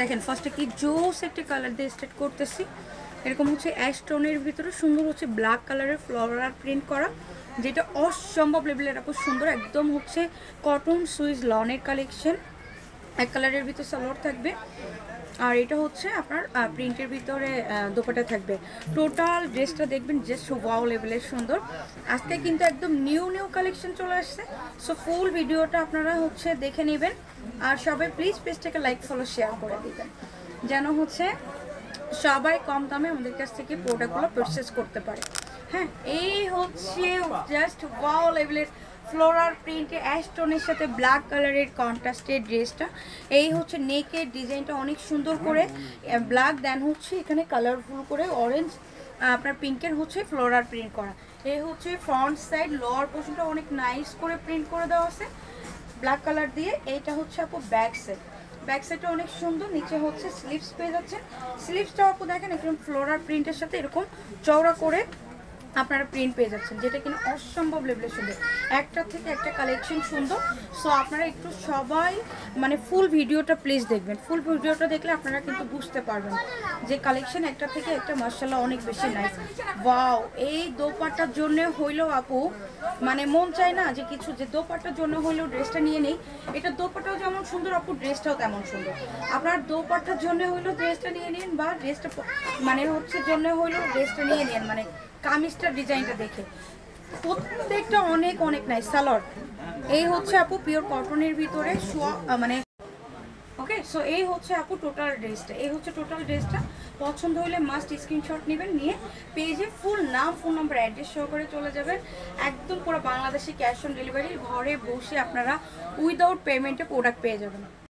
দেখেন ফার্স্টে কি জোস একটা কালার দিয়ে স্টার্ট করতেছি। এরকম হচ্ছে অ্যাশ টোনের ভিতরে সুন্দর হচ্ছে ব্ল্যাক কালারের ফ্লোরাল প্রিন্ট করা, যেটা অসম্ভব লেভেলের খুব সুন্দর। একদম হচ্ছে কটন সুইস লনের কালেকশন, এক কালারের ভিতরে সালোয়ার থাকবে, আর এটা হচ্ছে আপনার প্রিন্টের ভিতরে দোপাটা থাকবে। টোটাল ড্রেসটা দেখবেন জাস্ট ওয়াও লেভেলের সুন্দর। আজকে কিন্তু একদম নিউ কালেকশন চলে আসছে। সো ফুল ভিডিওটা আপনারা হচ্ছে দেখে নেবেন, আর সবাই প্লিজ পেজটাকে লাইক ফলো শেয়ার করে দিবেন, যেন হচ্ছে সবাই কম দামে আমাদের কাছ থেকে প্রোডাক্টগুলো পারচেস করতে পারে। হ্যাঁ, এই হচ্ছে জাস্ট ওয়াও লেভেলের ফ্লোরাল প্রিন্টে অ্যাশ টোনের সাথে ব্ল্যাক কালারের কন্ট্রাস্টের ড্রেসটা। এই হচ্ছে নেকের ডিজাইনটা অনেক সুন্দর করে ব্ল্যাক, দেন হচ্ছে এখানে কালারফুল করে অরেঞ্জ আপনার পিঙ্কের হচ্ছে ফ্লোরাল প্রিন্ট করা। এই হচ্ছে ফ্রন্ট সাইড, লোয়ার পোর্শনটা অনেক নাইস করে প্রিন্ট করে দেওয়া আছে ব্ল্যাক কালার দিয়ে। এইটা হচ্ছে আপু ব্যাক সাইড, ব্যাক সাইডটা অনেক সুন্দর। নিচে হচ্ছে স্লিভস পেয়ে যাচ্ছে, স্লিভসটাও আপু দেখেন এরকম ফ্লোরাল প্রিন্টের সাথে এরকম চওড়া করে আপনারা প্রিন্ট পেয়ে যাচ্ছেন, যেটা কিনা অসম্ভব লেভেলের সুন্দর। একটা থেকে একটা কালেকশন সুন্দর। সো আপনারা একটু সবাই মানে ফুল ভিডিওটা প্লিজ দেখবেন, ফুল ভিডিওটা দেখলে আপনারা কিন্তু বুঝতে পারবেন যে কালেকশন একটা থেকে একটা মাশাআল্লাহ অনেক বেশি নাইস। ওয়াও, এই দোপাট্টার জন্য হইলো আপু মানে মন চায় না যে কিছু, যে দোপাট্টার জন্য হইলেও ড্রেসটা নিয়ে নেই। এটা দোপাট্টাও যেমন সুন্দর আপু, ড্রেসটাও তেমন সুন্দর। আপনার দোপাট্টার জন্য হইলেও ড্রেসটা নিয়ে নিন, বা ড্রেসটা মানে হচ্ছে জন্য হইলেও ড্রেসটা নিয়ে নিন, মানে কামিজটার ডিজাইনটা দেখে প্রত্যেকটা অনেক অনেক নাইস। সালোয়ার এই হচ্ছে আপু পিওর কটনের ভিতরে মানে ওকে। সো এই হচ্ছে আপু টোটাল ড্রেসটা, এই হচ্ছে টোটাল ড্রেসটা। পছন্দ হলে মাস্ট স্ক্রিনশট নেবেন, নিয়ে পেজে ফুল নাম, ফোন নাম্বার, অ্যাড্রেস সহকারে চলে যাবেন। একদম পুরো বাংলাদেশে ক্যাশ অন ডেলিভারি, ঘরে বসে আপনারা উইদাউট পেমেন্টে প্রোডাক্ট পেয়ে যাবেন।